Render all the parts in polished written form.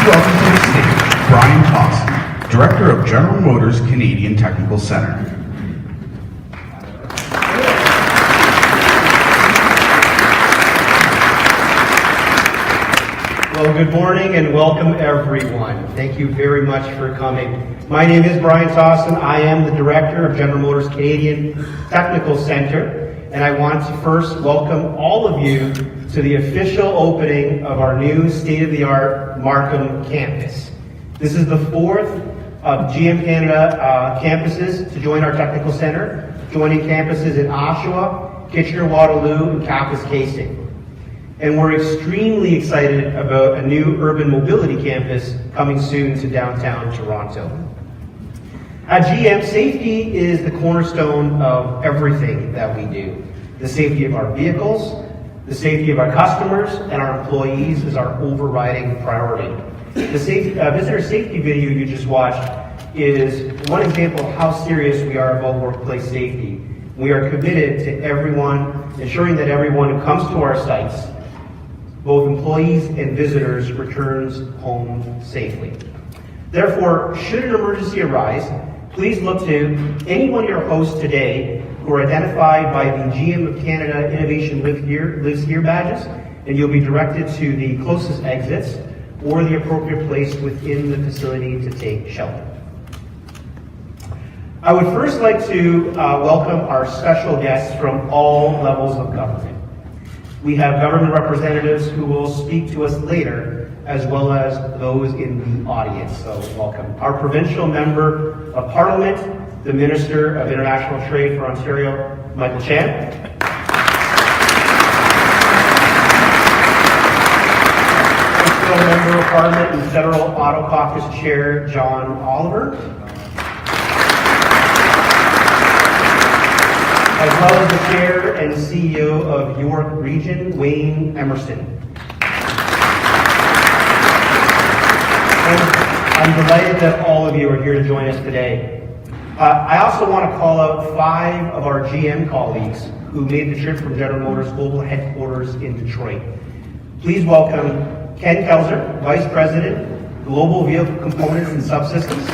welcome to the stage Brian Thompson, Director of General Motors Canadian Technical Center. Well, good morning and welcome everyone. Thank you very much for coming. My name is Brian Thompson. I am the Director of General Motors Canadian Technical Center, and I want to first welcome all of you to the official opening of our new state-of-the-art Markham Campus. This is the fourth of GM Canada campuses to join our technical center, joining campuses in Oshawa, Kitchener-Waterloo, and Kapuskasing. And we're extremely excited about a new urban mobility campus coming soon to downtown Toronto. At GM, safety is the cornerstone of everything that we do. The safety of our vehicles, the safety of our customers, and our employees is our overriding priority. The visitor safety video you just watched is one example of how serious we are about workplace safety. We are committed to ensuring that everyone who comes to our sites, both employees and visitors, returns home safely. Therefore, should an emergency arise, please look to any one of your hosts today who are identified by the GM of Canada Innovation Lives Here badges, and you'll be directed to the closest exits or the appropriate place within the facility to take shelter. I would first like to welcome our special guests from all levels of government. We have government representatives who will speak to us later, as well as those in the audience, so welcome. Our provincial member of Parliament, the Minister of International Trade for Ontario, Michael Chan. Provincial Member of Parliament and Federal Auto Caucus Chair, John Oliver. As well as the Chair and CEO of York Region, Wayne Emerson. And I'm delighted that all of you are here to join us today. I also want to call out 5 of our GM colleagues who made the trip from General Motors Global Headquarters in Detroit. Please welcome Ken Kelzer, Vice President, Global Vehicle Components and Subsystems.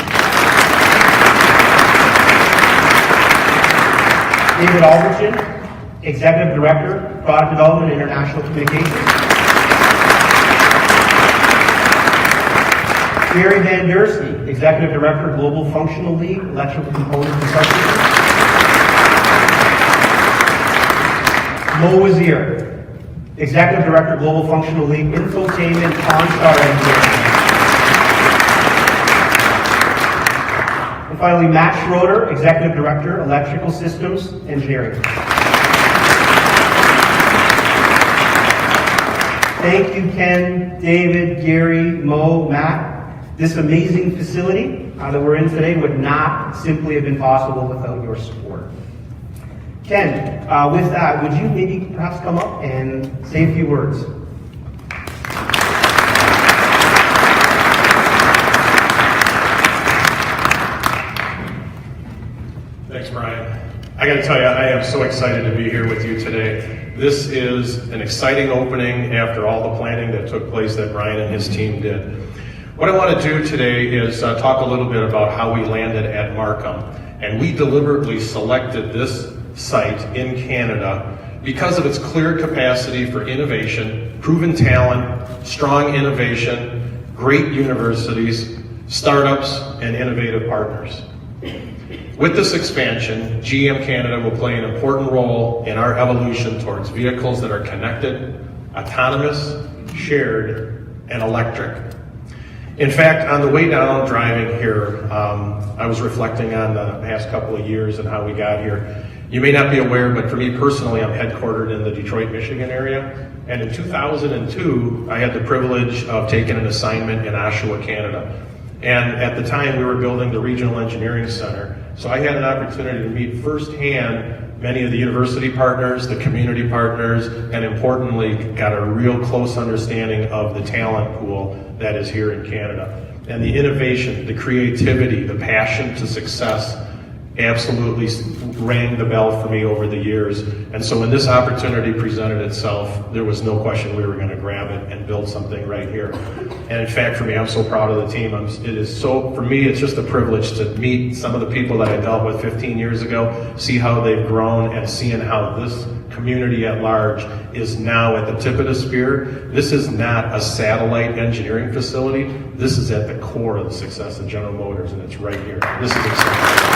David Albertson, Executive Director, Product Development and International Communications. Gary Van Dursky, Executive Director, Global Functional Lead, Electrical Components and Subsystems. Mo Wazir, Executive Director, Global Functional Lead, Infotainment, OnStar Engineering. And finally, Matt Schroeder, Executive Director, Electrical Systems Engineering. Thank you, Ken, David, Gary, Mo, Matt. This amazing facility that we're in today would not simply have been possible without your support. Ken, with that, would you maybe perhaps come up and say a few words? Thanks, Brian. I got to tell you, I am so excited to be here with you today. This is an exciting opening after all the planning that took place that Brian and his team did. What I want to do today is talk a little bit about how we landed at Markham. And we deliberately selected this site in Canada because of its clear capacity for innovation, proven talent, strong innovation, great universities, startups, and innovative partners. With this expansion, GM Canada will play an important role in our evolution towards vehicles that are connected, autonomous, shared, and electric. In fact, on the way down driving here, I was reflecting on the past couple of years and how we got here. You may not be aware, but for me personally, I'm headquartered in the Detroit, Michigan area. And in 2002, I had the privilege of taking an assignment in Oshawa, Canada. And at the time, we were building the Regional Engineering Center. So I had an opportunity to meet firsthand many of the university partners, the community partners, and importantly, got a real close understanding of the talent pool that is here in Canada. And the innovation, the creativity, the passion to success, absolutely rang the bell for me over the years. And so when this opportunity presented itself, there was no question we were going to grab it and build something right here. And in fact, for me, I'm so proud of the team. For me, it's just a privilege to meet some of the people that I dealt with 15 years ago, see how they've grown, and seeing how this community at large is now at the tip of the spear. This is not a satellite engineering facility. This is at the core of the success of General Motors, and it's right here. This is exciting.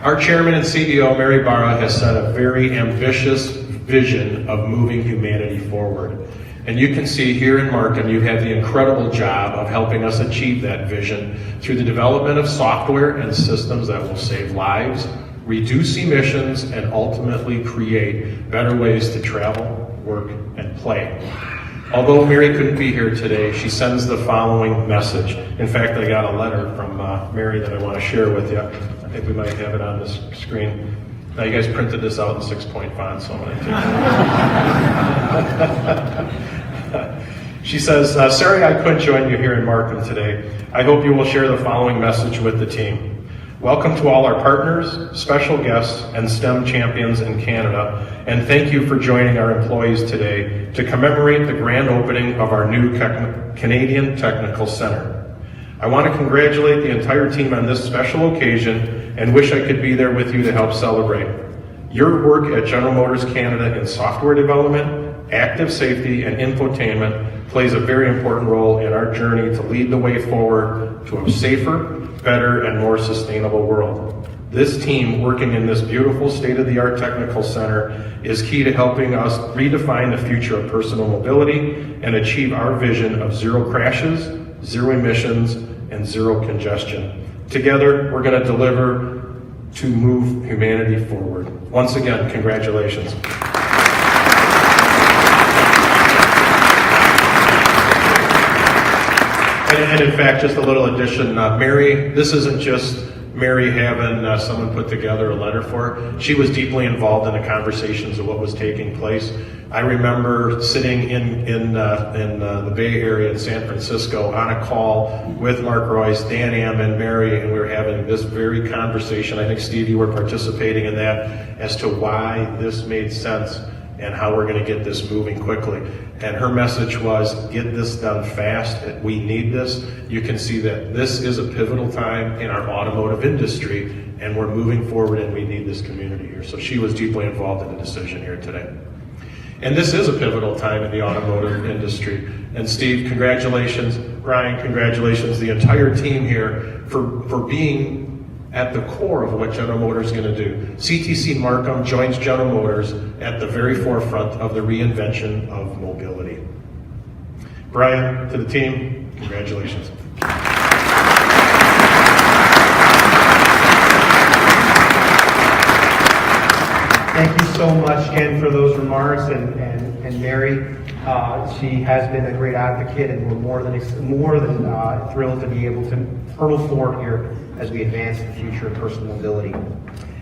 Our chairman and CEO, Mary Barra, has set a very ambitious vision of moving humanity forward. And you can see here in Markham, you have the incredible job of helping us achieve that vision through the development of software and systems that will save lives, reduce emissions, and ultimately create better ways to travel, work, and play. Although Mary couldn't be here today, she sends the following message. In fact, I got a letter from Mary that I want to share with you. I think we might have it on this screen. Now, you guys printed this out in 6-point font, so I'm going to take it. She says, sorry I couldn't join you here in Markham today. I hope you will share the following message with the team. Welcome to all our partners, special guests, and STEM champions in Canada, and thank you for joining our employees today to commemorate the grand opening of our new Canadian Technical Center. I want to congratulate the entire team on this special occasion and wish I could be there with you to help celebrate. Your work at General Motors Canada in software development, active safety, and infotainment plays a very important role in our journey to lead the way forward to a safer, better, and more sustainable world. This team working in this beautiful state-of-the-art technical center is key to helping us redefine the future of personal mobility and achieve our vision of zero crashes, zero emissions, and zero congestion. Together, we're going to deliver to move humanity forward. Once again, congratulations. And in fact, just a little addition, Mary, this isn't just Mary having someone put together a letter for her. She was deeply involved in the conversations of what was taking place. I remember sitting in the Bay Area in San Francisco on a call with Mark Royce, Dan Ammon, Mary, and we were having this very conversation. I think, Steve, you were participating in that as to why this made sense and how we're going to get this moving quickly. And her message was, get this done fast. We need this. You can see that this is a pivotal time in our automotive industry, and we're moving forward, and we need this community here. So she was deeply involved in the decision here today. And this is a pivotal time in the automotive industry. And Steve, congratulations. Brian, congratulations. The entire team here for being at the core of what General Motors is going to do. CTC Markham joins General Motors at the very forefront of the reinvention of mobility. Brian, to the team, congratulations. Thank you so much, Ken, for those remarks, and Mary. She has been a great advocate, and we're more than thrilled to be able to hurtle forward here as we advance the future of personal mobility.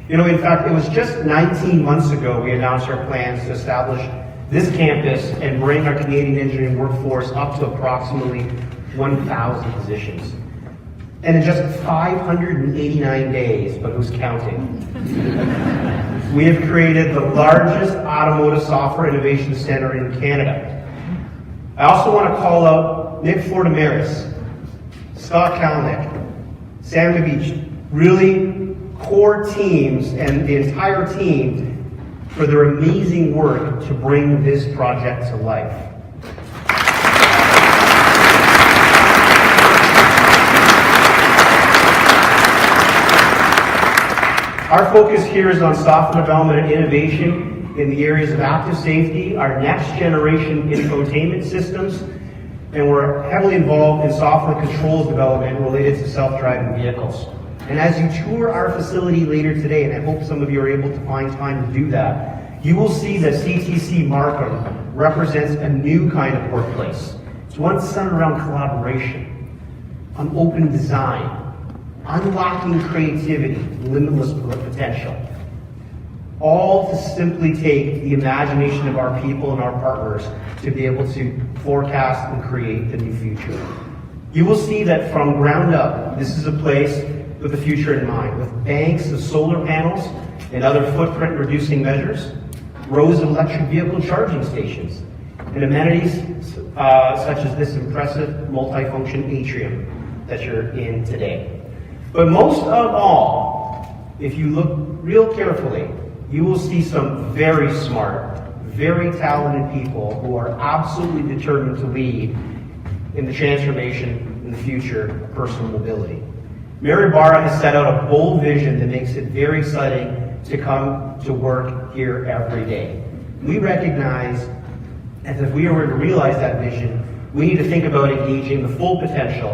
You know, in fact, it was just 19 months ago we announced our plans to establish this campus and bring our Canadian engineering workforce up to approximately 1,000 positions. And in just 589 days, but who's counting? We have created the largest automotive software innovation center in Canada. I also want to call out Nick Fortamaris, Scott Kalnick, Sam Beach, really core teams and the entire team for their amazing work to bring this project to life. Our focus here is on software development and innovation in the areas of active safety, our next generation infotainment systems, and we're heavily involved in software controls development related to self-driving vehicles. And as you tour our facility later today, and I hope some of you are able to find time to do that, you will see that CTC Markham represents a new kind of workplace. It's one centered around collaboration, on open design, unlocking creativity, limitless potential. all to simply take the imagination of our people and our partners to be able to forecast and create the new future. You will see that from ground up, this is a place with the future in mind, with banks of solar panels and other footprint reducing measures, rows of electric vehicle charging stations, and amenities such as this impressive multifunction atrium that you're in today. But most of all, if you look real carefully, you will see some very smart, very talented people who are absolutely determined to lead in the transformation in the future of personal mobility. Mary Barra has set out a bold vision that makes it very exciting to come to work here every day. We recognize that if we are to realize that vision, we need to think about engaging the full potential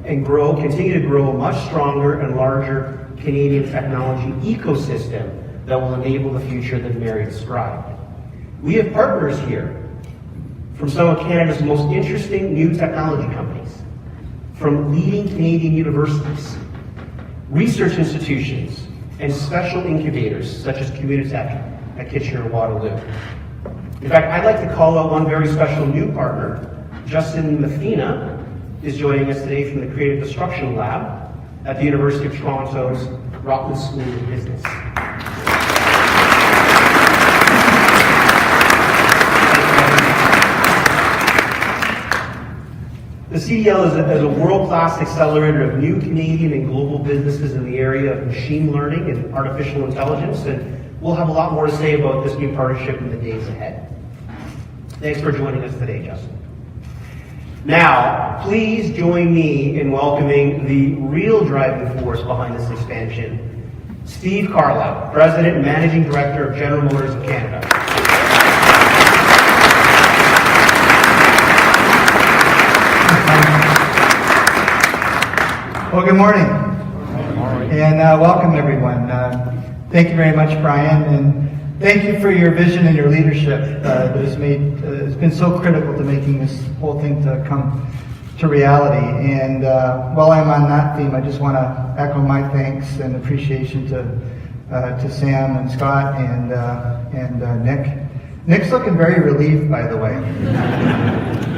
and continue to grow a much stronger and larger Canadian technology ecosystem that will enable the future that Mary described. We have partners here from some of Canada's most interesting new technology companies, from leading Canadian universities, research institutions, and special incubators such as Communitech at Kitchener-Waterloo. In fact, I'd like to call out one very special new partner. Justin Mathena is joining us today from the Creative Destruction Lab at the University of Toronto's Rotman School of Business. The CDL is a world-class accelerator of new Canadian and global businesses in the area of machine learning and artificial intelligence, and we'll have a lot more to say about this new partnership in the days ahead. Thanks for joining us today, Justin. Now, please join me in welcoming the real driving force behind this expansion, Steve Karla, President and Managing Director of General Motors of Canada. Well, good morning. And welcome, everyone. Thank you very much, Brian, and thank you for your vision and your leadership that has been so critical to making this whole thing to come to reality. And while I'm on that theme, I just want to echo my thanks and appreciation to Sam and Scott and Nick. Nick's looking very relieved, by the way.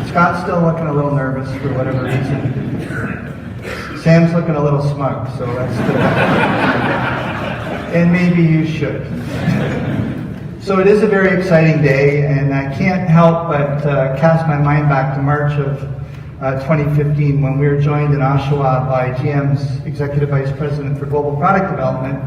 Scott's still looking a little nervous for whatever reason. Sam's looking a little smug, so that's good. And maybe you should. So it is a very exciting day, and I can't help but cast my mind back to March of 2015 when we were joined in Oshawa by GM's Executive Vice President for Global Product Development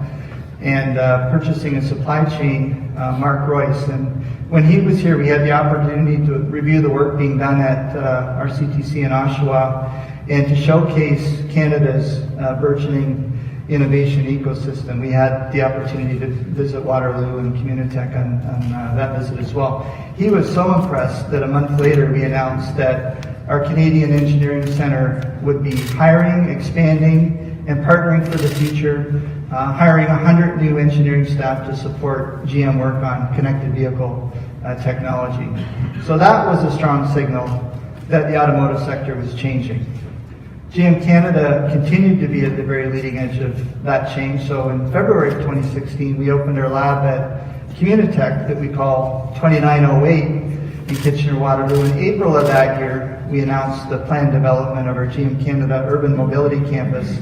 and Purchasing and Supply Chain, Mark Royce. And when he was here, we had the opportunity to review the work being done at our CTC in Oshawa and to showcase Canada's burgeoning innovation ecosystem. We had the opportunity to visit Waterloo and Communitech on that visit as well. He was so impressed that a month later we announced that our Canadian Engineering Center would be hiring, expanding, and partnering for the future, hiring 100 new engineering staff to support GM work on connected vehicle technology. So that was a strong signal that the automotive sector was changing. GM Canada continued to be at the very leading edge of that change. So in February of 2016, we opened our lab at Communitech that we call 2908 in Kitchener-Waterloo. In April of that year, we announced the planned development of our GM Canada Urban Mobility Campus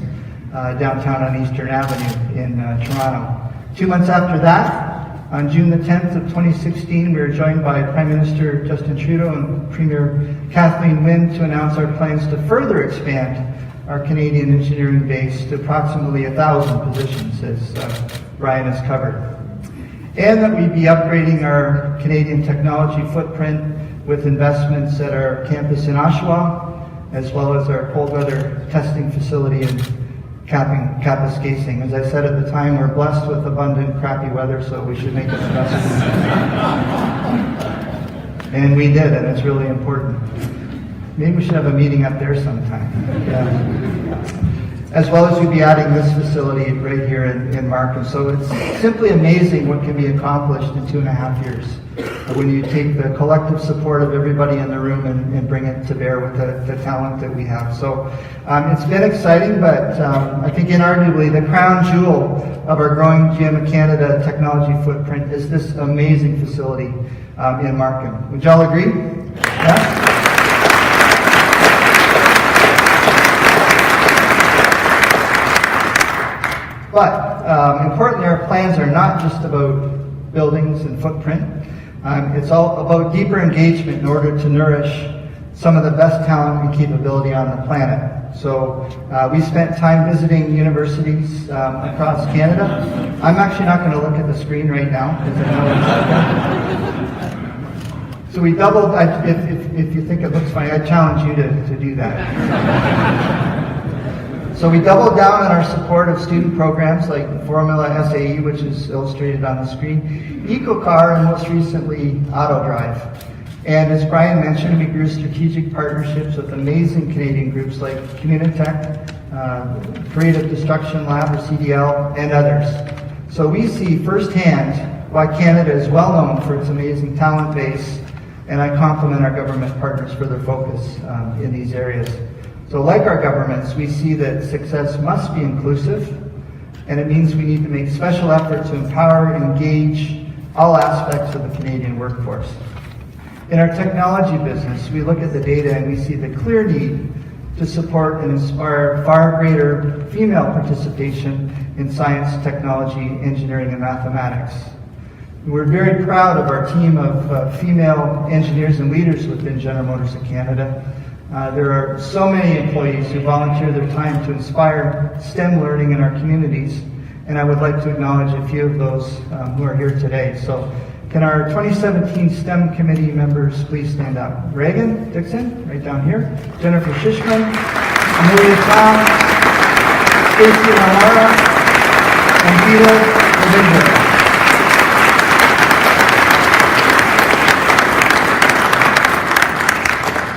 downtown on Eastern Avenue in Toronto. 2 months after that, on June the 10th of 2016, we were joined by Prime Minister Justin Trudeau and Premier Kathleen Wynne to announce our plans to further expand our Canadian engineering base to approximately 1,000 positions, as Ryan has covered. And that we'd be upgrading our Canadian technology footprint with investments at our campus in Oshawa, as well as our cold weather testing facility in Kapuskasing. As I said at the time, we're blessed with abundant crappy weather, so we should make an investment. And we did, and it's really important. Maybe we should have a meeting up there sometime. Yeah. as well as we'll be adding this facility right here in Markham. So it's simply amazing what can be accomplished in 2.5 years when you take the collective support of everybody in the room and bring it to bear with the talent that we have. So it's been exciting, but I think inarguably the crown jewel of our growing GM Canada technology footprint is this amazing facility in Markham. Would y'all agree? Yeah? But importantly, our plans are not just about buildings and footprint. It's all about deeper engagement in order to nourish some of the best talent and capability on the planet. So we spent time visiting universities across Canada. I'm actually not going to look at the screen right now because I know it's up there. So we doubled, if you think it looks funny, I challenge you to do that. So we doubled down on our support of student programs like Formula SAE, which is illustrated on the screen, EcoCar, and most recently AutoDrive. And as Brian mentioned, we grew strategic partnerships with amazing Canadian groups like Communitech, Creative Destruction Lab, or CDL, and others. So we see firsthand why Canada is well known for its amazing talent base, and I compliment our government partners for their focus in these areas. So like our governments, we see that success must be inclusive, and it means we need to make special effort to empower and engage all aspects of the Canadian workforce. In our technology business, we look at the data and we see the clear need to support and inspire far greater female participation in science, technology, engineering, and mathematics. We're very proud of our team of female engineers and leaders within General Motors of Canada. There are so many employees who volunteer their time to inspire STEM learning in our communities, and I would like to acknowledge a few of those who are here today. So can our 2017 STEM committee members please stand up? Reagan Dixon, right down here. Jennifer Shishman, Amelia Tom, Stacy Lamara, and Vita Ravinder.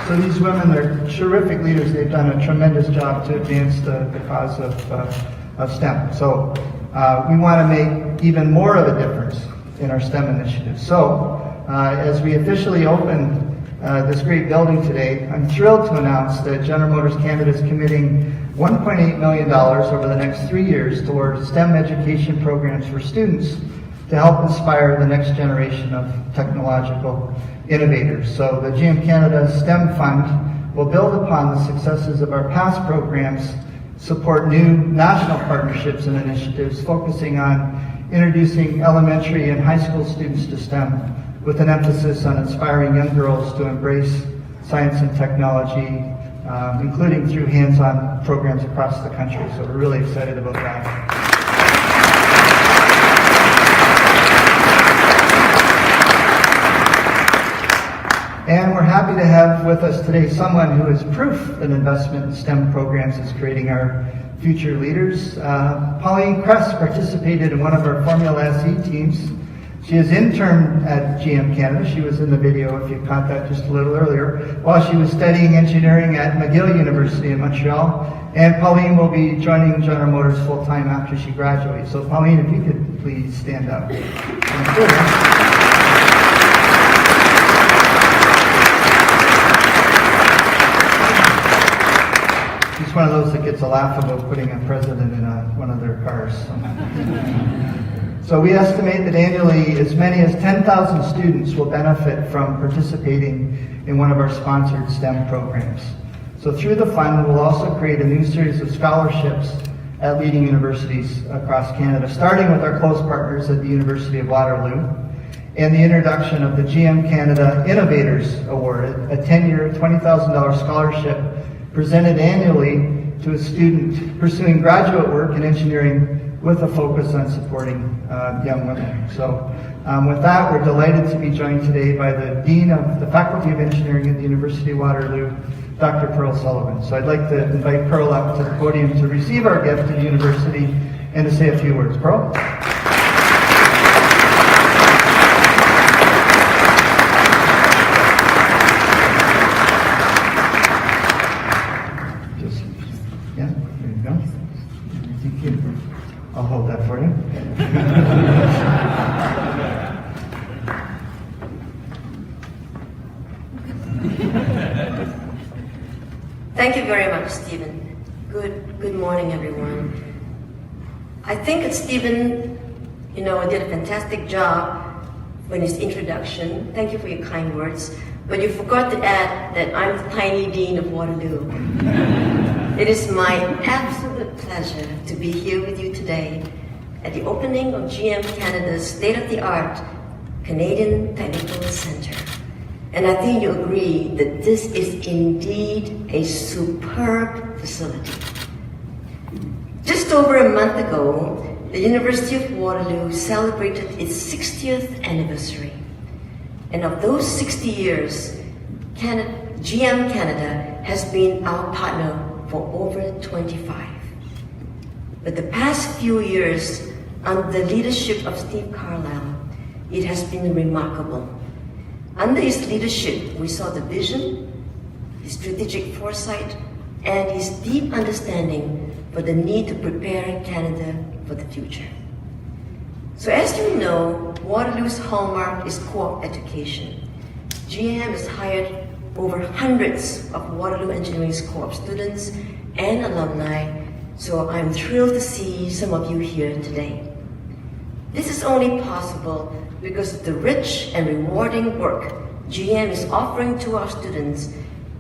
So these women are terrific leaders. They've done a tremendous job to advance the cause of STEM. So we want to make even more of a difference in our STEM initiatives. So as we officially open this great building today, I'm thrilled to announce that General Motors Canada is committing $1.8 million over the next 3 years towards STEM education programs for students to help inspire the next generation of technological innovators. So the GM Canada STEM Fund will build upon the successes of our past programs, support new national partnerships and initiatives focusing on introducing elementary and high school students to STEM, with an emphasis on inspiring young girls to embrace science and technology, including through hands-on programs across the country. So we're really excited about that. And we're happy to have with us today someone who is proof that investment in STEM programs is creating our future leaders. Pauline Kress participated in one of our Formula SE teams. She is intern at GM Canada. She was in the video if you caught that just a little earlier, while she was studying engineering at McGill University in Montreal. And Pauline will be joining General Motors full-time after she graduates. So Pauline, if you could please stand up. She's one of those that gets a laugh about putting a president in one of their cars. So we estimate that annually as many as 10,000 students will benefit from participating in one of our sponsored STEM programs. So through the fund, we'll also create a new series of scholarships at leading universities across Canada, starting with our close partners at the University of Waterloo, and the introduction of the GM Canada Innovators Award, a 10-year, $20,000 scholarship presented annually to a student pursuing graduate work in engineering with a focus on supporting young women. So with that, we're delighted to be joined today by the Dean of the Faculty of Engineering at the University of Waterloo, Dr. Pearl Sullivan. So I'd like to invite Pearl up to the podium to receive our gift to the university and to say a few words. Pearl? Just, yeah, there you go. Thank you. I'll hold that for you. Thank you very much, Stephen. Good morning, everyone. I think that Stephen, did a fantastic job in his introduction. Thank you for your kind words. But you forgot to add that I'm the tiny dean of Waterloo. It is my absolute pleasure to be here with you today at the opening of GM Canada's state-of-the-art Canadian Technical Centre. And I think you agree that this is indeed a superb facility. Just over a month ago, the University of Waterloo celebrated its 60th anniversary. And of those 60 years, GM Canada has been our partner for over 25. But the past few years, under the leadership of Steve Karla, it has been remarkable. Under his leadership, we saw the vision, his strategic foresight, and his deep understanding for the need to prepare Canada for the future. So as you know, Waterloo's hallmark is co-op education. GM has hired over hundreds of Waterloo Engineering's co-op students and alumni, so I'm thrilled to see some of you here today. This is only possible because of the rich and rewarding work GM is offering to our students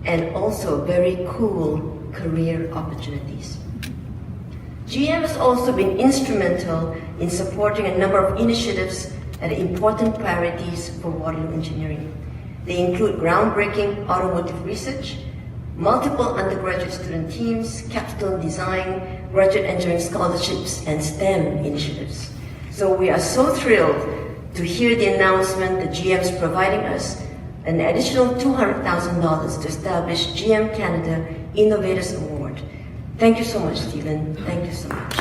and also very cool career opportunities. GM has also been instrumental in supporting a number of initiatives and important priorities for Waterloo Engineering. They include groundbreaking automotive research, multiple undergraduate student teams, capstone design, graduate engineering scholarships, and STEM initiatives. So we are so thrilled to hear the announcement that GM is providing us an additional $200,000 to establish GM Canada Innovators Award. Thank you so much, Stephen. Thank you so much.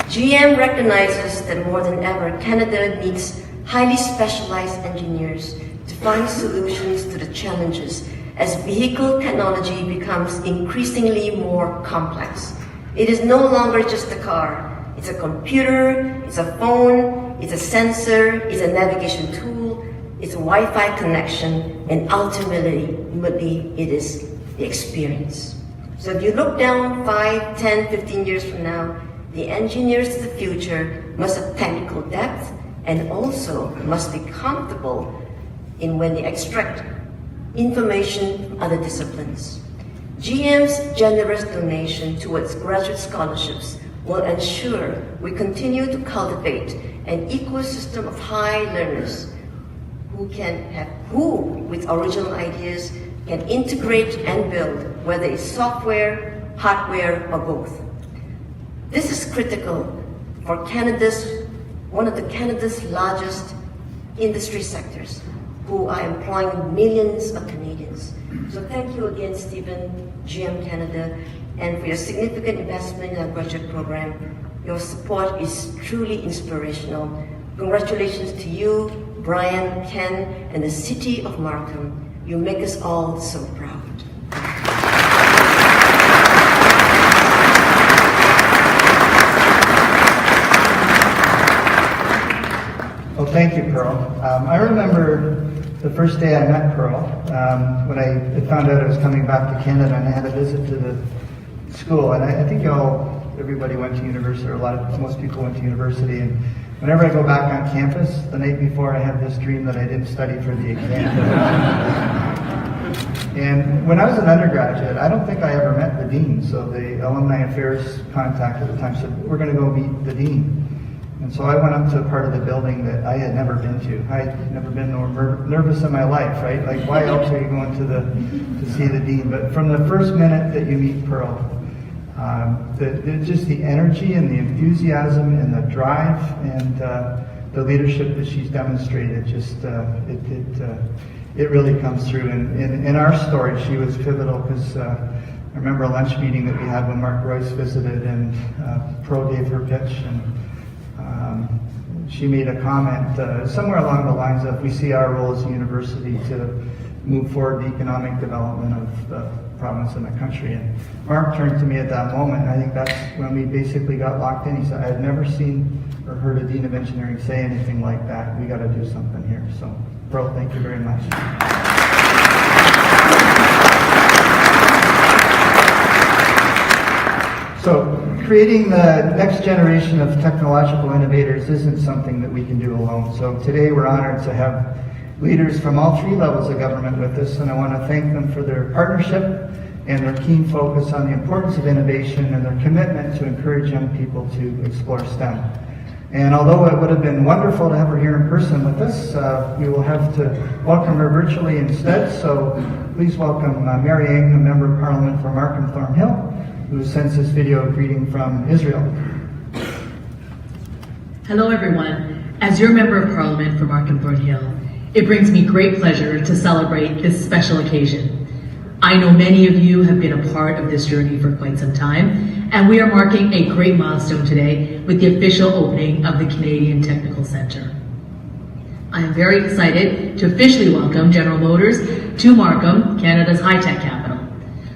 GM recognizes that more than ever, Canada needs highly specialized engineers to find solutions to the challenges as vehicle technology becomes increasingly more complex. It is no longer just a car. It's a computer, it's a phone, it's a sensor, it's a navigation tool, it's a Wi-Fi connection, and ultimately, it is the experience. So if you look down 5, 10, 15 years from now, the engineers of the future must have technical depth and also must be comfortable in when they extract information from other disciplines. GM's generous donation towards graduate scholarships will ensure we continue to cultivate an ecosystem of high learners who, with original ideas, can integrate and build, whether it's software, hardware, or both. This is critical for one of Canada's largest industry sectors, who are employing millions of Canadians. So thank you again, Stephen, GM Canada, and for your significant investment in our graduate program. Your support is truly inspirational. Congratulations to you, Brian, Ken, and the city of Markham. You make us all so proud. Well, thank you, Pearl. I remember the first day I met Pearl, when I had found out I was coming back to Canada and I had a visit to the school. And I think everybody went to university, or most people went to university. And whenever I go back on campus, the night before, I have this dream that I didn't study for the exam. And when I was an undergraduate, I don't think I ever met the dean. So the alumni affairs contact at the time said, "We're going to go meet the dean." And so I went up to a part of the building that I had never been to. I had never been more nervous in my life, right? Like, why else are you going to see the dean? But from the first minute that you meet Pearl, just the energy and the enthusiasm and the drive and the leadership that she's demonstrated, it really comes through. And in our story, she was pivotal because I remember a lunch meeting that we had when Mark Royce visited, and Pearl gave her pitch, and she made a comment somewhere along the lines of, we see our role as a university to move forward the economic development of the province and the country. And Mark turned to me at that moment, and I think that's when we basically got locked in. He said, I had never seen or heard a Dean of Engineering say anything like that. We got to do something here. So, Pearl, thank you very much. So, creating the next generation of technological innovators isn't something that we can do alone. So today we're honored to have leaders from all three levels of government with us, and I want to thank them for their partnership and their keen focus on the importance of innovation and their commitment to encourage young people to explore STEM. And although it would have been wonderful to have her here in person with us, we will have to welcome her virtually instead. So please welcome Mary Ng, a Member of Parliament for Markham Thornhill, who sends this video greeting from Israel. Hello everyone. As your Member of Parliament for Markham Thornhill, it brings me great pleasure to celebrate this special occasion. I know many of you have been a part of this journey for quite some time, and we are marking a great milestone today with the official opening of the Canadian Technical Centre. I am very excited to officially welcome General Motors to Markham, Canada's high-tech capital.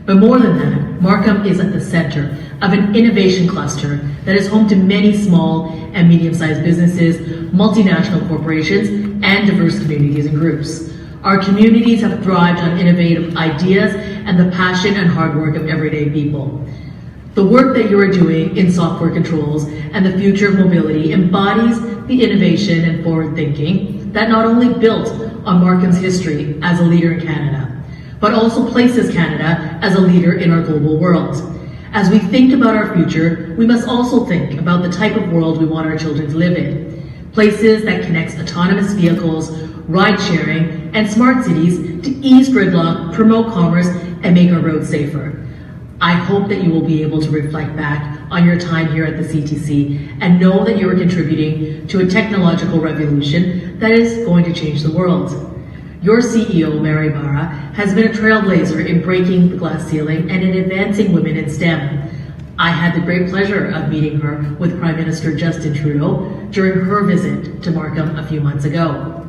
But more than that, Markham is at the center of an innovation cluster that is home to many small and medium-sized businesses, multinational corporations, and diverse communities and groups. Our communities have thrived on innovative ideas and the passion and hard work of everyday people. The work that you are doing in software controls and the future of mobility embodies the innovation and forward thinking that not only built on Markham's history as a leader in Canada, but also places Canada as a leader in our global world. As we think about our future, we must also think about the type of world we want our children to live in. Places that connects autonomous vehicles, ride-sharing, and smart cities to ease gridlock, promote commerce, and make our roads safer. I hope that you will be able to reflect back on your time here at the CTC and know that you are contributing to a technological revolution that is going to change the world. Your CEO, Mary Barra, has been a trailblazer in breaking the glass ceiling and in advancing women in STEM. I had the great pleasure of meeting her with Prime Minister Justin Trudeau during her visit to Markham a few months ago.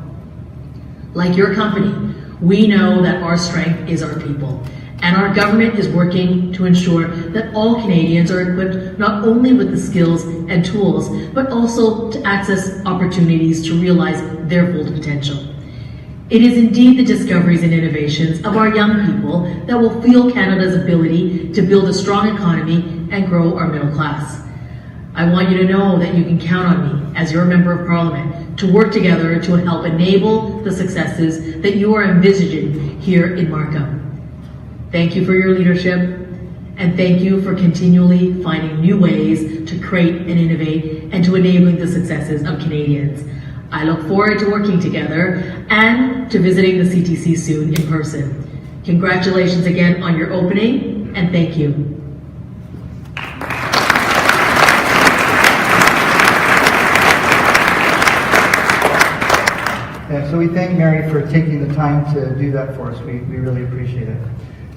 Like your company, we know that our strength is our people, and our government is working to ensure that all Canadians are equipped not only with the skills and tools, but also to access opportunities to realize their full potential. It is indeed the discoveries and innovations of our young people that will fuel Canada's ability to build a strong economy and grow our middle class. I want you to know that you can count on me as your Member of Parliament to work together to help enable the successes that you are envisaging here in Markham. Thank you for your leadership, and thank you for continually finding new ways to create and innovate and to enabling the successes of Canadians. I look forward to working together and to visiting the CTC soon in person. Congratulations again on your opening, and thank you. And so we thank Mary for taking the time to do that for us. We really appreciate it.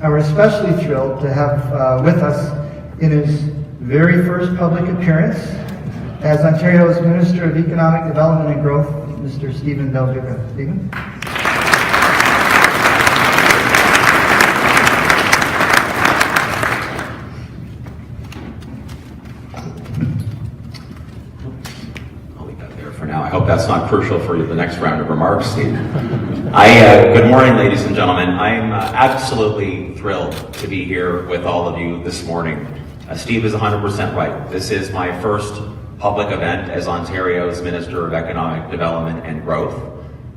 And we're especially thrilled to have with us in his very first public appearance as Ontario's Minister of Economic Development and Growth, Mr. Stephen Del Duca. Stephen? I'll leave that there for now. I hope that's not crucial for the next round of remarks, Steve. Good morning, ladies and gentlemen. I'm absolutely thrilled to be here with all of you this morning. Steve is 100% right. This is my first public event as Ontario's Minister of Economic Development and Growth,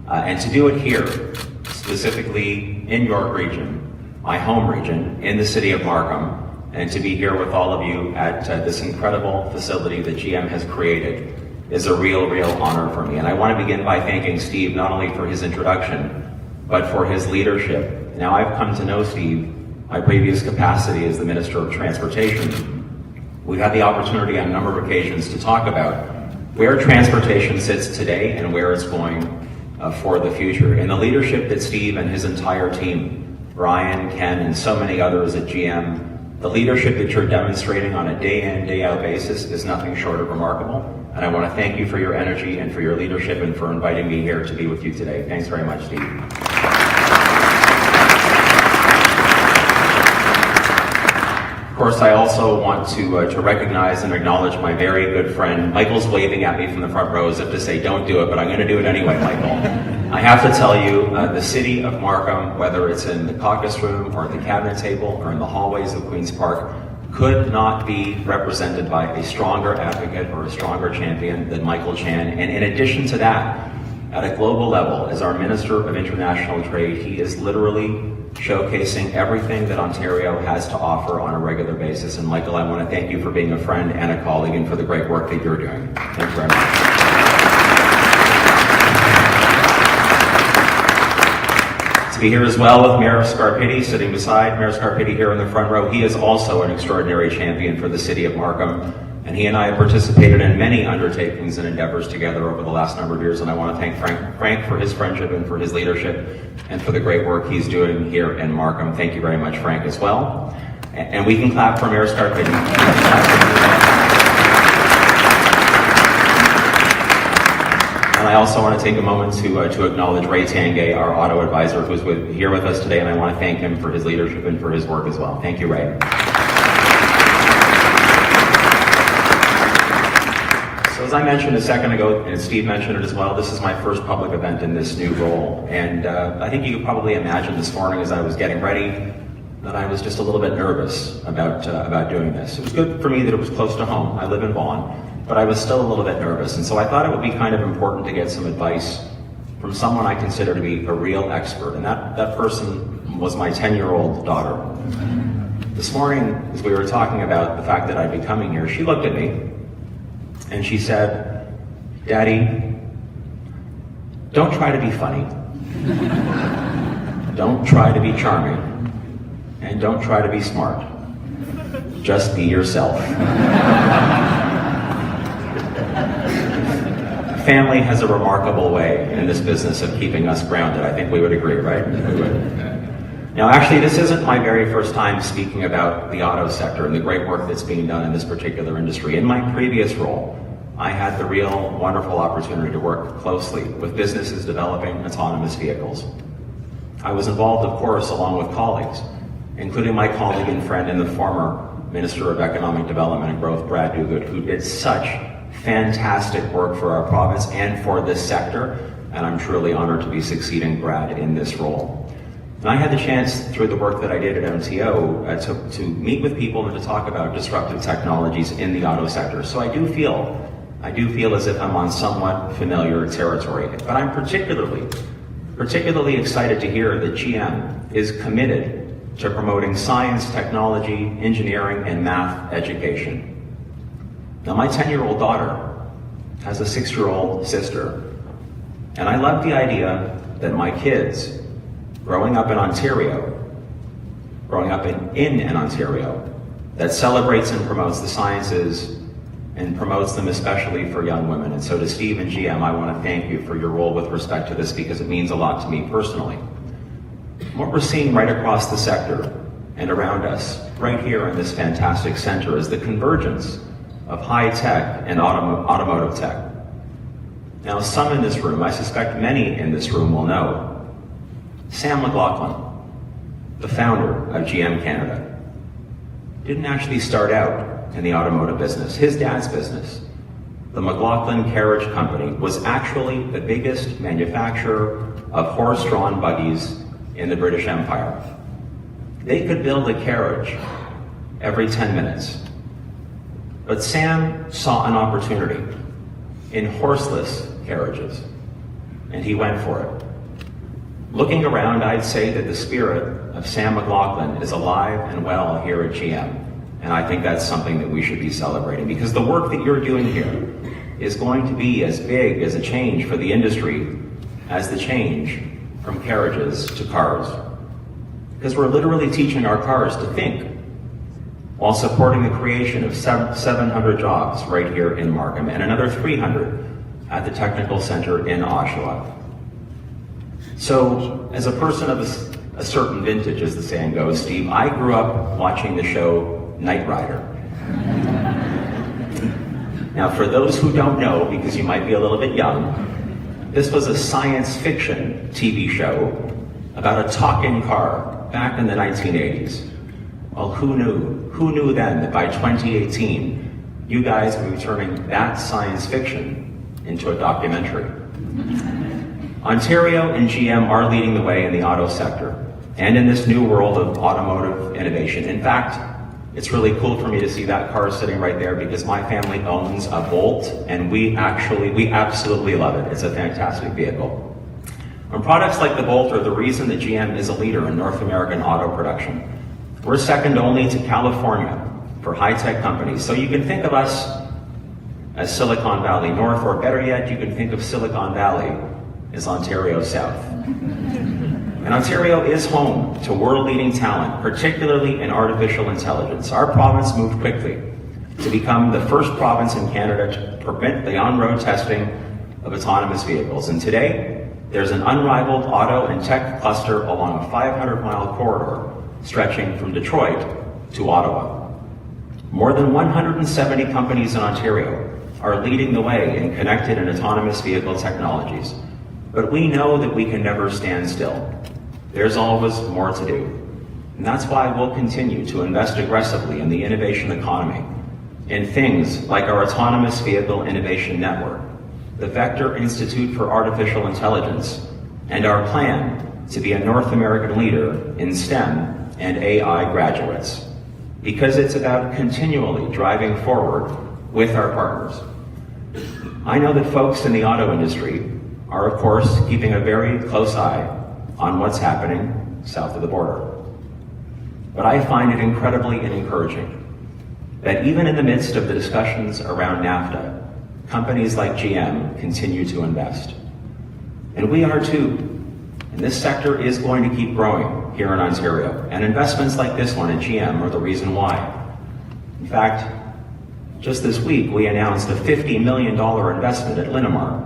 and to do it here, specifically in York Region, my home region, in the city of Markham, and to be here with all of you at this incredible facility that GM has created is a real honor for me. And I want to begin by thanking Steve not only for his introduction, but for his leadership. Now, I've come to know Steve, my previous capacity as the Minister of Transportation. We've had the opportunity on a number of occasions to talk about where transportation sits today and where it's going for the future. And the leadership that Steve and his entire team, Brian, Ken, and so many others at GM, the leadership that you're demonstrating on a day-in, day-out basis is nothing short of remarkable. And I want to thank you for your energy and for your leadership and for inviting me here to be with you today. Thanks very much, Steve. course, I also want to recognize and acknowledge my very good friend. Michael's waving at me from the front row as if to say, don't do it, but I'm going to do it anyway, Michael. I have to tell you, the city of Markham, whether it's in the caucus room or at the cabinet table or in the hallways of Queen's Park, could not be represented by a stronger advocate or a stronger champion than Michael Chan. And in addition to that, at a global level, as our Minister of International Trade, he is literally showcasing everything that Ontario has to offer on a regular basis. And Michael, I want to thank you for being a friend and a colleague and for the great work that you're doing. Thank you very much. To be here as well with Mayor Scarpitti, sitting beside Mayor Scarpitti here in the front row. He is also an extraordinary champion for the city of Markham. And he and I have participated in many undertakings and endeavors together over the last number of years. And I want to thank Frank for his friendship and for his leadership and for the great work he's doing here in Markham. Thank you very much, Frank, as well. And we can clap for Mayor Scarpitti. And I also want to take a moment to acknowledge Ray Tangay, our auto advisor, who's here with us today. And I want to thank him for his leadership and for his work as well. Thank you, Ray. So as I mentioned a second ago, and Steve mentioned it as well, this is my first public event in this new role. And I think you could probably imagine this morning as I was getting ready that I was just a little bit nervous about doing this. It was good for me that it was close to home. I live in Vaughan, but I was still a little bit nervous. And so I thought it would be kind of important to get some advice from someone I consider to be a real expert. And that person was my 10-year-old daughter. This morning, as we were talking about the fact that I'd be coming here, she looked at me and she said, "Daddy, don't try to be funny. Don't try to be charming. And don't try to be smart. Just be yourself." Family has a remarkable way in this business of keeping us grounded. I think we would agree, right? We would. Now, actually, this isn't my very first time speaking about the auto sector and the great work that's being done in this particular industry. In my previous role, I had the real wonderful opportunity to work closely with businesses developing autonomous vehicles. I was involved, of course, along with colleagues, including my colleague and friend and the former Minister of Economic Development and Growth, Brad Douggood, who did such fantastic work for our province and for this sector, and I'm truly honored to be succeeding Brad in this role. And I had the chance, through the work that I did at MTO, to meet with people and to talk about disruptive technologies in the auto sector. So I do feel as if I'm on somewhat familiar territory. But I'm particularly excited to hear that GM is committed to promoting science, technology, engineering, and math education. Now, my 10-year-old daughter has a 6-year-old sister, and I love the idea that my kids, growing up in Ontario, in an Ontario that celebrates and promotes the sciences and promotes them especially for young women. And so to Steve and GM, I want to thank you for your role with respect to this because it means a lot to me personally. What we're seeing right across the sector and around us, right here in this fantastic center, is the convergence of high tech and automotive tech. Now, some in this room, I suspect many in this room will know, Sam McLaughlin, the founder of GM Canada, didn't actually start out in the automotive business. His dad's business, the McLaughlin Carriage Company, was actually the biggest manufacturer of horse-drawn buggies in the British Empire. They could build a carriage every 10 minutes. But Sam saw an opportunity in horseless carriages, and he went for it. Looking around, I'd say that the spirit of Sam McLaughlin is alive and well here at GM. And I think that's something that we should be celebrating, because the work that you're doing here is going to be as big as a change for the industry as the change from carriages to cars. Because we're literally teaching our cars to think while supporting the creation of 700 jobs right here in Markham and another 300 at the Technical Center in Oshawa. So, as a person of a certain vintage, as the saying goes, Steve, I grew up watching the show Knight Rider. Now, for those who don't know, because you might be a little bit young, this was a science fiction TV show about a talking car back in the 1980s. Well, who knew? Who knew then that by 2018, you guys would be turning that science fiction into a documentary? Ontario and GM are leading the way in the auto sector and in this new world of automotive innovation. In fact, it's really cool for me to see that car sitting right there because my family owns a Bolt and we absolutely love it. It's a fantastic vehicle. And products like the Bolt are the reason that GM is a leader in North American auto production. We're second only to California for high-tech companies. So you can think of us as Silicon Valley North, or better yet, you can think of Silicon Valley as Ontario South. And Ontario is home to world-leading talent, particularly in artificial intelligence. Our province moved quickly to become the first province in Canada to permit the on-road testing of autonomous vehicles. And today, there's an unrivaled auto and tech cluster along a 500-mile corridor stretching from Detroit to Ottawa. More than 170 companies in Ontario are leading the way in connected and autonomous vehicle technologies. But we know that we can never stand still. There's always more to do. And that's why we'll continue to invest aggressively in the innovation economy, in things like our Autonomous Vehicle Innovation Network, the Vector Institute for Artificial Intelligence, and our plan to be a North American leader in STEM and AI graduates. Because it's about continually driving forward with our partners. I know that folks in the auto industry are, of course, keeping a very close eye on what's happening south of the border. But I find it incredibly encouraging that even in the midst of the discussions around NAFTA, companies like GM continue to invest. And we are too. And this sector is going to keep growing here in Ontario. And investments like this one at GM are the reason why. In fact, just this week, we announced a $50 million investment at Linamar.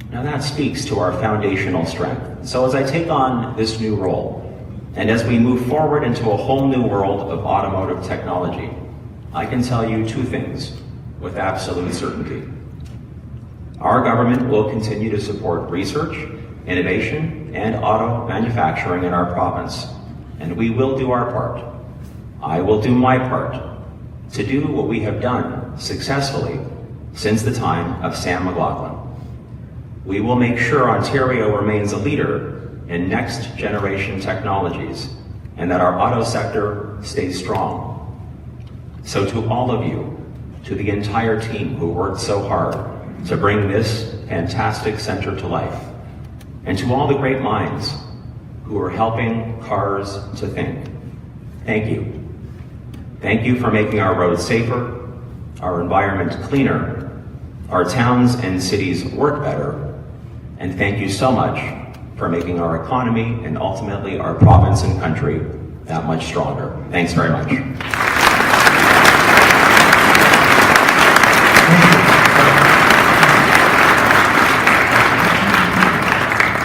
Now that speaks to our foundational strength. So as I take on this new role, and as we move forward into a whole new world of automotive technology, I can tell you two things with absolute certainty. Our government will continue to support research, innovation, and auto manufacturing in our province, and we will do our part. I will do my part to do what we have done successfully since the time of Sam McLaughlin. We will make sure Ontario remains a leader in next generation technologies and that our auto sector stays strong. So to all of you, to the entire team who worked so hard to bring this fantastic center to life, and to all the great minds who are helping cars to think, thank you. Thank you for making our roads safer, our environment cleaner, our towns and cities work better, and thank you so much for making our economy and ultimately our province and country that much stronger. Thanks very much.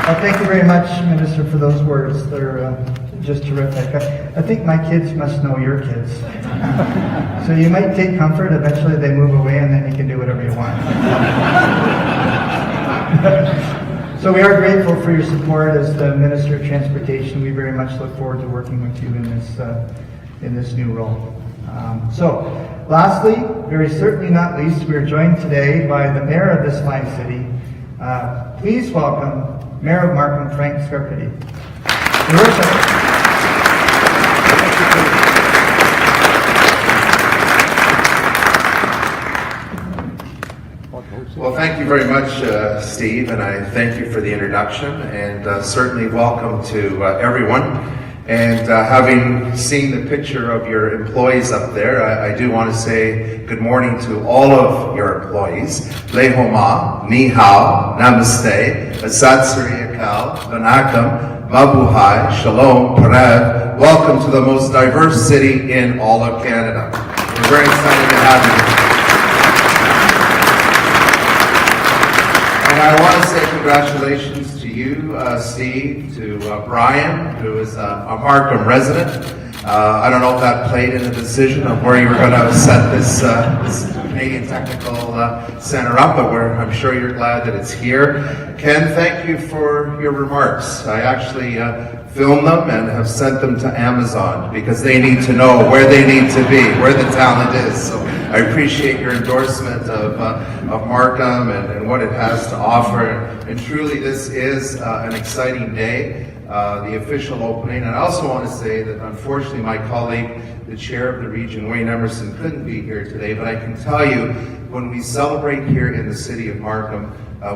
Well, thank you very much, Minister, for those words. They're just terrific. I think my kids must know your kids. So you might take comfort. Eventually they move away and then you can do whatever you want. So we are grateful for your support as the Minister of Transportation. We very much look forward to working with you in this new role. So lastly, very certainly not least, we are joined today by the Mayor of this fine city. Please welcome Mayor of Markham, Frank Scarpitti. Your worship. Well, thank you very much, Steve, and I thank you for the introduction, and certainly welcome to everyone. And having seen the picture of your employees up there, I do want to say good morning to all of your employees. Lehoma, Ni Hao, Namaste, Asad Suriyakal, Vanakkam, Mabuhay, Shalom, Parev. Welcome to the most diverse city in all of Canada. We're very excited to have you. And I want to say congratulations to you, Steve, to Brian, who is a Markham resident. I don't know if that played in the decision of where you were going to set this Canadian Technical Center up, but I'm sure you're glad that it's here. Ken, thank you for your remarks. I actually filmed them and have sent them to Amazon because they need to know where they need to be, where the talent is. So I appreciate your endorsement of Markham and what it has to offer. And truly, this is an exciting day, the official opening. And I also want to say that unfortunately my colleague, the chair of the region, Wayne Emerson, couldn't be here today, but I can tell you, when we celebrate here in the city of Markham,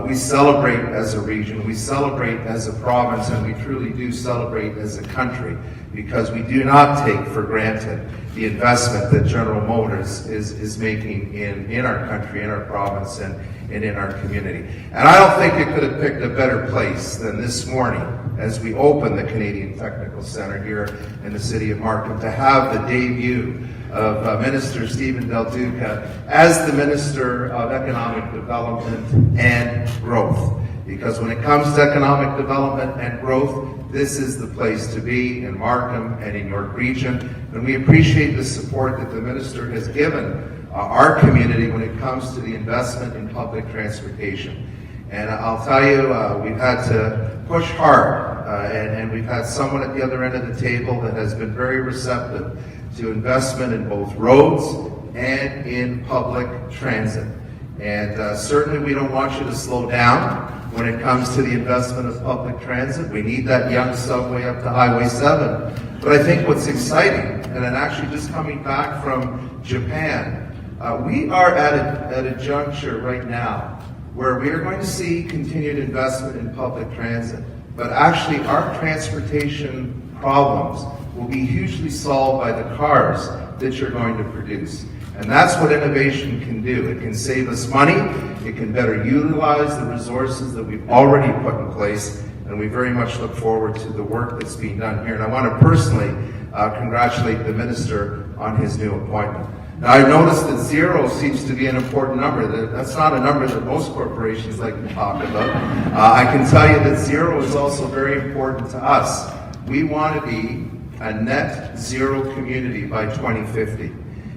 we celebrate as a region, we celebrate as a province, and we truly do celebrate as a country, because we do not take for granted the investment that General Motors is making in our country, in our province, and in our community. And I don't think it could have picked a better place than this morning as we open the Canadian Technical Centre here in the city of Markham to have the debut of Minister Stephen Del Duca as the Minister of Economic Development and Growth. Because when it comes to economic development and growth, this is the place to be in Markham and in York Region. And we appreciate the support that the Minister has given our community when it comes to the investment in public transportation. And I'll tell you, we've had to push hard, and we've had someone at the other end of the table that has been very receptive to investment in both roads and in public transit. And certainly we don't want you to slow down when it comes to the investment of public transit. We need that young subway up to Highway 7. But I think what's exciting, and I'm actually just coming back from Japan, we are at a juncture right now where we are going to see continued investment in public transit, but actually our transportation problems will be hugely solved by the cars that you're going to produce. And that's what innovation can do. It can save us money, it can better utilize the resources that we've already put in place, and we very much look forward to the work that's being done here. And I want to personally congratulate the Minister on his new appointment. Now, I've noticed that zero seems to be an important number. That's not a number that most corporations like to talk about. I can tell you that zero is also very important to us. We want to be a net zero community by 2050.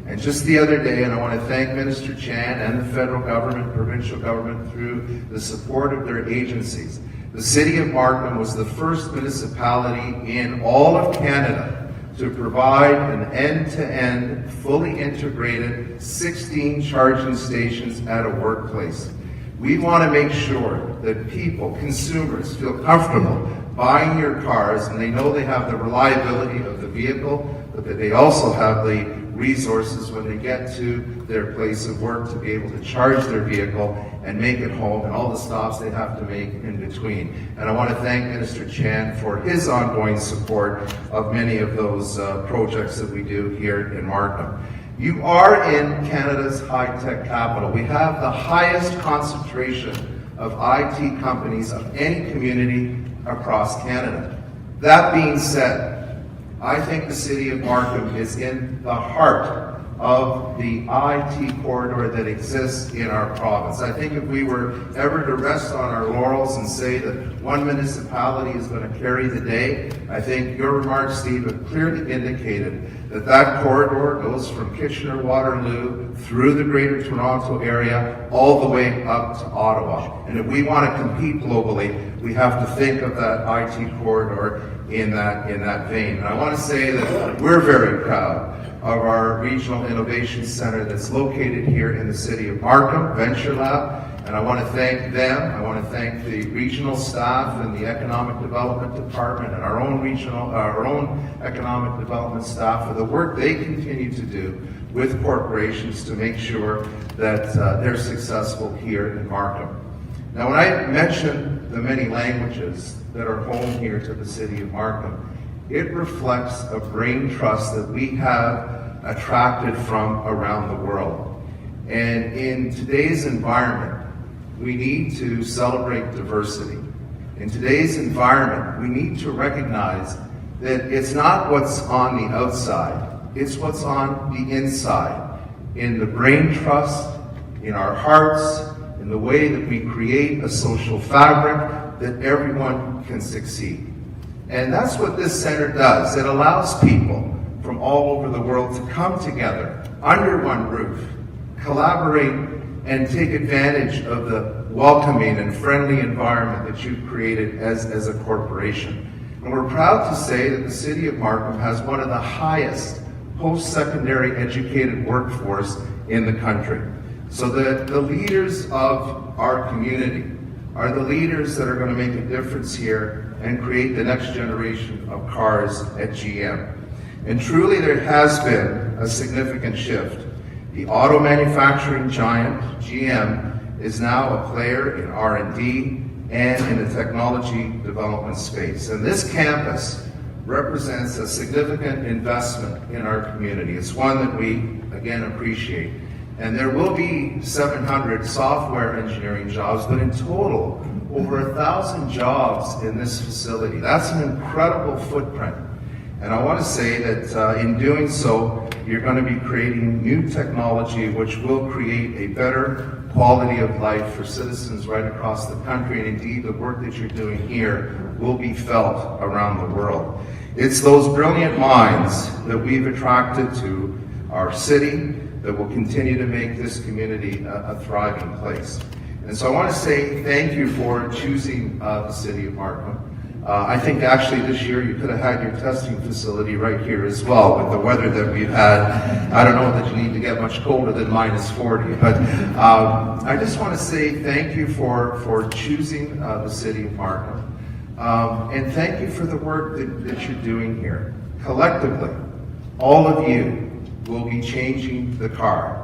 And just the other day, and I want to thank Minister Chan and the federal government, provincial government, through the support of their agencies, the city of Markham was the first municipality in all of Canada to provide an end-to-end, fully integrated 16 charging stations at a workplace. We want to make sure that people, consumers, feel comfortable buying your cars and they know they have the reliability of the vehicle, but that they also have the resources when they get to their place of work to be able to charge their vehicle and make it home and all the stops they have to make in between. And I want to thank Minister Chan for his ongoing support of many of those projects that we do here in Markham. You are in Canada's high-tech capital. We have the highest concentration of IT companies of any community across Canada. That being said, I think the city of Markham is in the heart of the IT corridor that exists in our province. I think if we were ever to rest on our laurels and say that one municipality is going to carry the day, I think your remarks, Steve, have clearly indicated that that corridor goes from Kitchener-Waterloo through the Greater Toronto area all the way up to Ottawa. And if we want to compete globally, we have to think of that IT corridor in that vein. And I want to say that we're very proud of our Regional Innovation Center that's located here in the city of Markham, Venture Lab, and I want to thank them. I want to thank the regional staff and the Economic Development Department and our own Economic Development staff for the work they continue to do with corporations to make sure that they're successful here in Markham. Now, when I mention the many languages that are home here to the city of Markham, it reflects a brain trust that we have attracted from around the world. And in today's environment, we need to celebrate diversity. In today's environment, we need to recognize that it's not what's on the outside, it's what's on the inside, in the brain trust, in our hearts, in the way that we create a social fabric that everyone can succeed. And that's what this center does. It allows people from all over the world to come together under one roof, collaborate, and take advantage of the welcoming and friendly environment that you've created as a corporation. And we're proud to say that the City of Markham has one of the highest post-secondary educated workforce in the country. So the leaders of our community are the leaders that are going to make a difference here and create the next generation of cars at GM. And truly there has been a significant shift. The auto manufacturing giant, GM, is now a player in R&D and in the technology development space. And this campus represents a significant investment in our community. It's one that we, again, appreciate. And there will be 700 software engineering jobs, but in total, over 1,000 jobs in this facility. That's an incredible footprint. And I want to say that in doing so, you're going to be creating new technology which will create a better quality of life for citizens right across the country. And indeed, the work that you're doing here will be felt around the world. It's those brilliant minds that we've attracted to our city that will continue to make this community a thriving place. And so I want to say thank you for choosing the City of Markham. I think actually this year you could have had your testing facility right here as well with the weather that we've had. I don't know that you need to get much colder than -40, but I just want to say thank you for choosing the City of Markham. And thank you for the work that you're doing here. Collectively, all of you will be changing the car,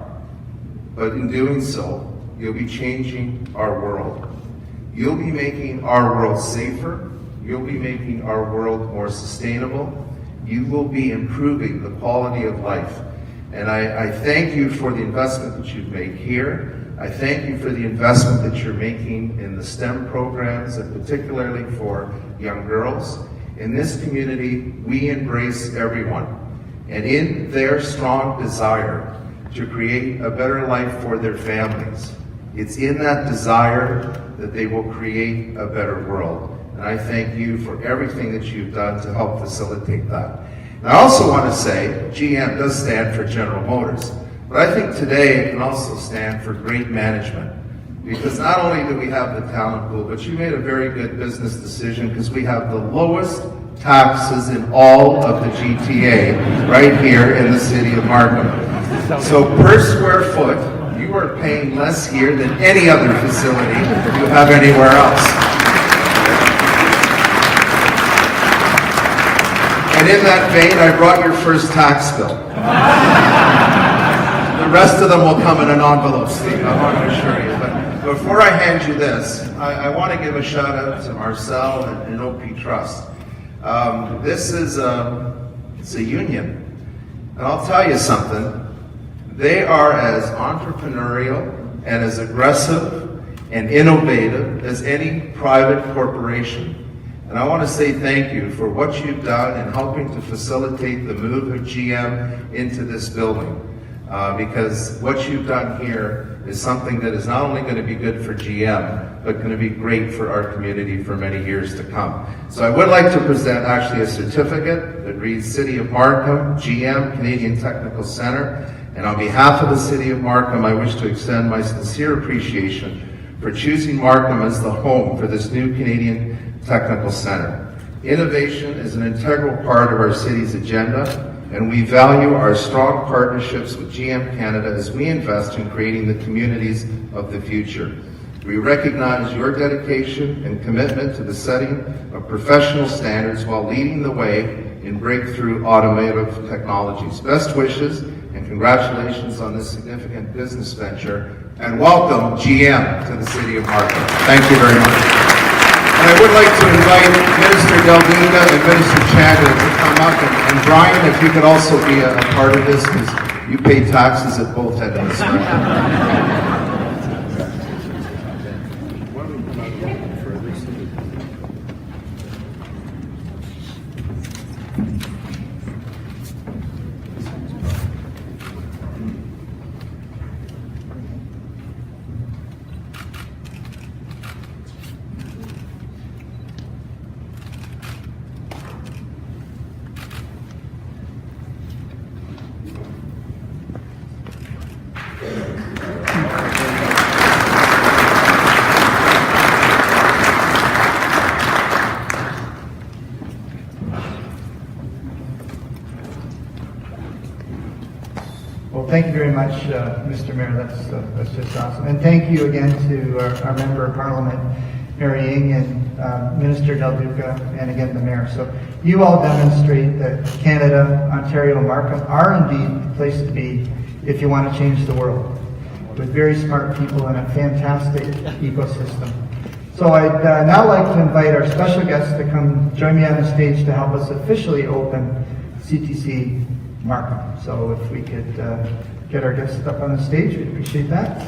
but in doing so, you'll be changing our world. You'll be making our world safer. You'll be making our world more sustainable. You will be improving the quality of life. And I thank you for the investment that you've made here. I thank you for the investment that you're making in the STEM programs, and particularly for young girls. In this community, we embrace everyone. And in their strong desire to create a better life for their families, it's in that desire that they will create a better world. And I thank you for everything that you've done to help facilitate that. And I also want to say, GM does stand for General Motors, but I think today it can also stand for great management. Because not only do we have the talent pool, but you made a very good business decision because we have the lowest taxes in all of the GTA right here in the City of Markham. So per square foot, you are paying less here than any other facility you have anywhere else. And in that vein, I brought your first tax bill. The rest of them will come in an envelope, Steve, I want to assure you. But before I hand you this, I want to give a shout out to Marcel and OP Trust. This is it's a union. And I'll tell you something, they are as entrepreneurial and as aggressive and innovative as any private corporation. And I want to say thank you for what you've done in helping to facilitate the move of GM into this building. Because what you've done here is something that is not only going to be good for GM, but going to be great for our community for many years to come. So I would like to present actually a certificate that reads City of Markham, GM, Canadian Technical Center. And on behalf of the City of Markham, I wish to extend my sincere appreciation for choosing Markham as the home for this new Canadian Technical Center. Innovation is an integral part of our city's agenda, and we value our strong partnerships with GM Canada as we invest in creating the communities of the future. We recognize your dedication and commitment to the setting of professional standards while leading the way in breakthrough automotive technologies. Best wishes and congratulations on this significant business venture, and welcome GM to the City of Markham. Thank you very much. And I would like to invite Minister Del Duca and Minister Chandler to come up, and Brian, if you could also be a part of this, because you pay taxes at both ends of the spectrum. Well, thank you very much, Mr. Mayor. That's just awesome. And thank you again to our Member of Parliament, Mary Ng, and Minister Del Duca, and again the Mayor. So you all demonstrate that Canada, Ontario, and Markham are indeed the place to be if you want to change the world, with very smart people and a fantastic ecosystem. So I'd now like to invite our special guests to come join me on the stage to help us officially open CTC Markham. So if we could get our guests up on the stage, we'd appreciate that.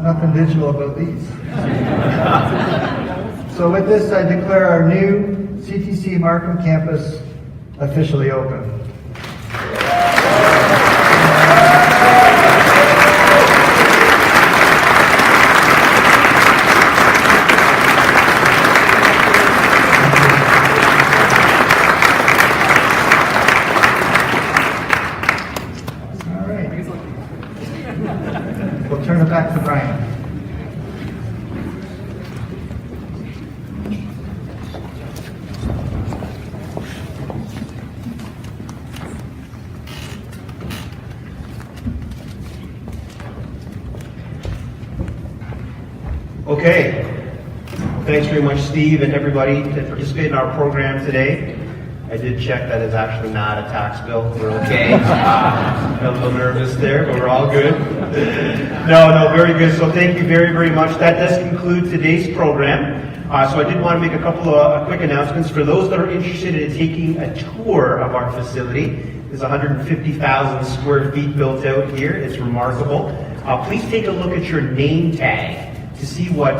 Nothing digital about these. So with this, I declare our new CTC Markham Campus officially open. All right. We'll turn it back to Brian. Okay. Thanks very much, Steve, and everybody that participated in our program today. I did check that is actually not a tax bill. We're okay. A little nervous there, but we're all good. No, very good. So thank you very, very much. That does conclude today's program. So I did want to make a couple of quick announcements. For those that are interested in taking a tour of our facility, there's 150,000 square feet built out here. It's remarkable. Please take a look at your name tag to see what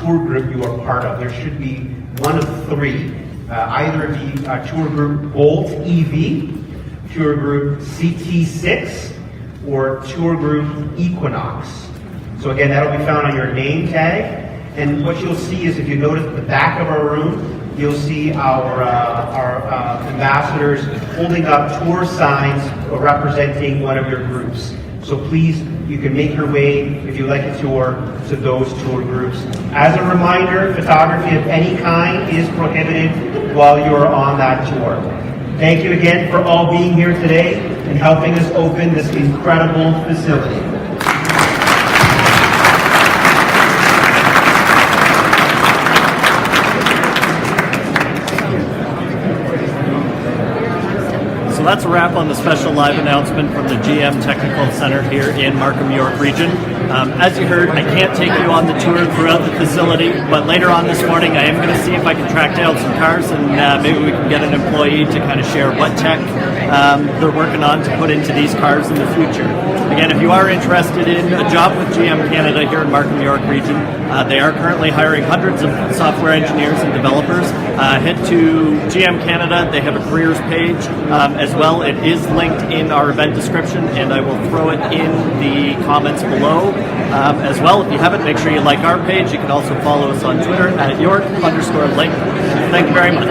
tour group you are part of. There should be one of three. Either the tour group Bolt EV, tour group CT6, or tour group Equinox. So again, that'll be found on your name tag. And what you'll see is, if you notice at the back of our room, you'll see our ambassadors holding up tour signs representing one of your groups. So please, you can make your way, if you like a tour, to those tour groups. As a reminder, photography of any kind is prohibited while you're on that tour. Thank you again for all being here today and helping us open this incredible facility. So that's a wrap on the special live announcement from the GM Technical Center here in Markham, York Region. As you heard, I can't take you on the tour throughout the facility, but later on this morning I am going to see if I can track down some cars and maybe we can get an employee to kind of share what tech they're working on to put into these cars in the future. Again, if you are interested in a job with GM Canada here in Markham, York Region, they are currently hiring hundreds of software engineers and developers. Head to GM Canada, they have a careers page as well. It is linked in our event description, and I will throw it in the comments below as well. If you haven't, make sure you like our page. You can also follow us on Twitter at York_link. Thank you very much.